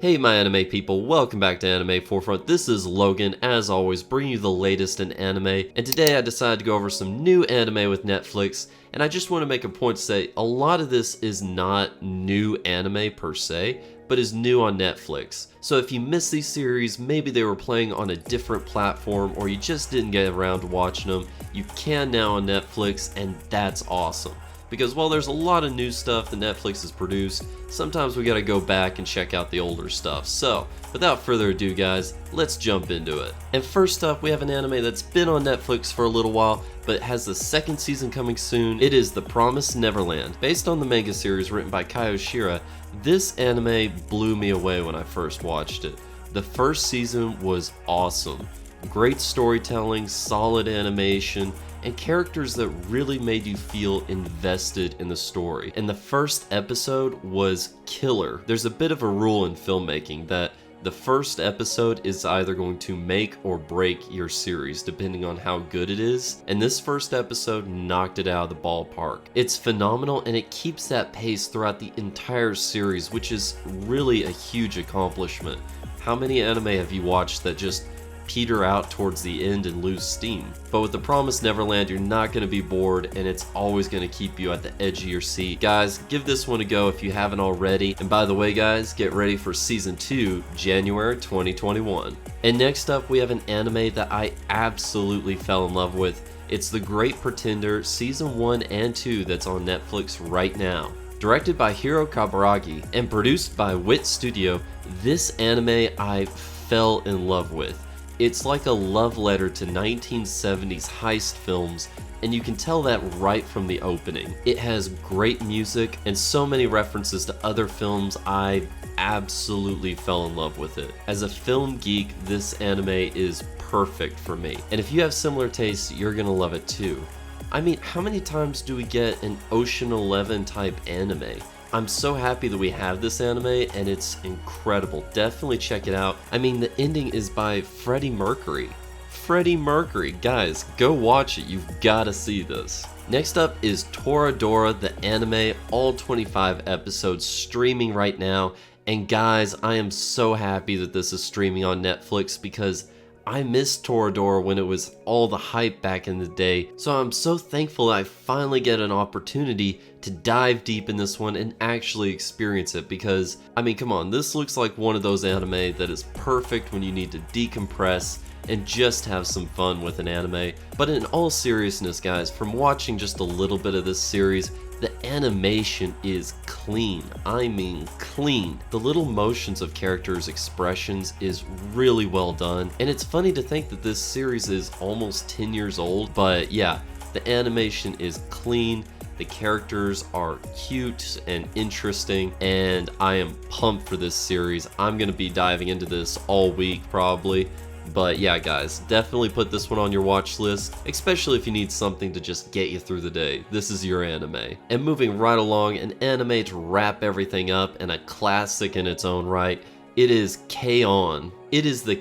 Hey my anime people, welcome back to Anime Forefront. This is Logan, as always, bringing you the latest in anime, and today I decided to go over some new anime with Netflix, and I just want to make a point to say a lot of this is not new anime per se, but is new on Netflix. So if you missed these series, maybe they were playing on a different platform, or you just didn't get around to watching them, you can now on Netflix, and that's awesome. Because while there's a lot of new stuff that Netflix has produced, sometimes we gotta go back and check out the older stuff. So, without further ado guys, let's jump into it. And first up, we have an anime that's been on Netflix for a little while, but has the second season coming soon. It is The Promised Neverland. Based on the manga series written by Kaio Shira, this anime blew me away when I first watched it. The first season was awesome. Great storytelling, solid animation, and characters that really made you feel invested in the story. And the first episode was killer. There's a bit of a rule in filmmaking that the first episode is either going to make or break your series, depending on how good it is. And this first episode knocked it out of the ballpark. It's phenomenal, and it keeps that pace throughout the entire series, which is really a huge accomplishment. How many anime have you watched that just peter out towards the end and lose steam? But with The Promised Neverland, you're not going to be bored, and it's always going to keep you at the edge of your seat. Guys, give this one a go if you haven't already. And by the way guys, get ready for season 2, January 2021. And next up, we have an anime that I absolutely fell in love with. It's The Great Pretender season 1 and 2 that's on Netflix right now. Directed by Hiro Kaburagi and produced by Wit Studio, this anime I fell in love with. It's like a love letter to 1970s heist films, and you can tell that right from the opening. It has great music and so many references to other films. I absolutely fell in love with it. As a film geek, this anime is perfect for me. And if you have similar tastes, you're gonna love it too. I mean, how many times do we get an Ocean 11 type anime? I'm so happy that we have this anime, and it's incredible. Definitely check it out. I mean, the ending is by Freddie Mercury. Freddie Mercury, guys, go watch it. You've gotta see this. Next up is Toradora, the anime, all 25 episodes streaming right now. And guys, I am so happy that this is streaming on Netflix because I missed Toradora when it was all the hype back in the day, so I'm so thankful I finally get an opportunity to dive deep in this one and actually experience it because, I mean, come on, this looks like one of those anime that is perfect when you need to decompress and just have some fun with an anime. But in all seriousness guys, from watching just a little bit of this series, the animation is clean. I mean clean. The little motions of characters' expressions is really well done, and it's funny to think that this series is almost 10 years old, but yeah, the animation is clean, the characters are cute and interesting, and I am pumped for this series. I'm gonna be diving into this all week probably. But yeah guys, definitely put this one on your watch list, especially if you need something to just get you through the day. This is your anime. And moving right along, an anime to wrap everything up and a classic in its own right, it is K-On! It is the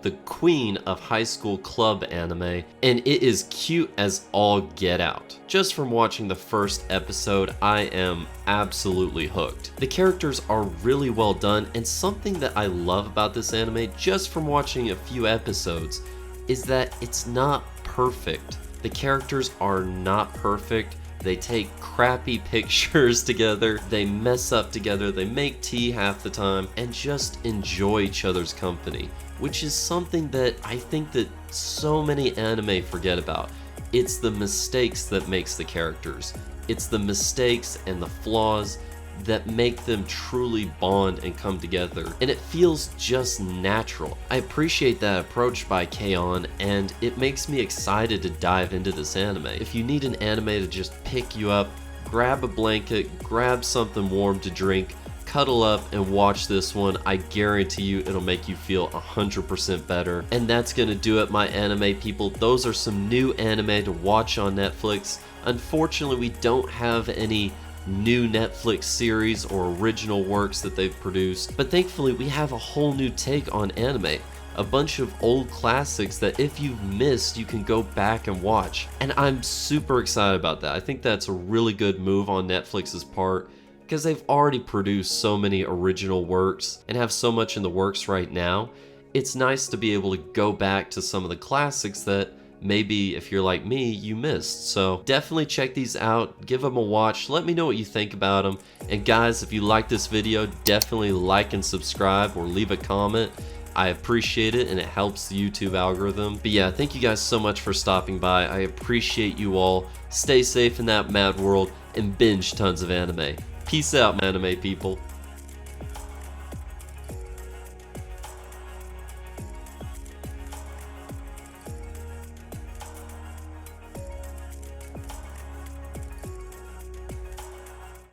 the queen of high school club anime, and it is cute as all get out. Just from watching the first episode, I am absolutely hooked. The characters are really well done, and something that I love about this anime, just from watching a few episodes, is that it's not perfect. The characters are not perfect. They take crappy pictures together, they mess up together, they make tea half the time, and just enjoy each other's company, which is something that I think that so many anime forget about. It's the mistakes that makes the characters. It's the mistakes and the flaws that make them truly bond and come together, and it feels just natural. I appreciate that approach by K-On!, and it makes me excited to dive into this anime. If you need an anime to just pick you up, grab a blanket, grab something warm to drink, cuddle up and watch this one. I guarantee you it'll make you feel 100% better. And that's gonna do it, my anime people. Those are some new anime to watch on Netflix. Unfortunately, we don't have any new Netflix series or original works that they've produced, but thankfully we have a whole new take on anime. A bunch of old classics that if you've missed, you can go back and watch. And I'm super excited about that. I think that's a really good move on Netflix's part. because they've already produced so many original works and have so much in the works right now. It's nice to be able to go back to some of the classics that maybe, if you're like me, you missed. So definitely check these out, give them a watch, let me know what you think about them. And guys, if you like this video, definitely like and subscribe or leave a comment. I appreciate it and it helps the YouTube algorithm. But yeah, thank you guys so much for stopping by. I appreciate you all. Stay safe in that mad world and binge tons of anime. Peace out, anime people.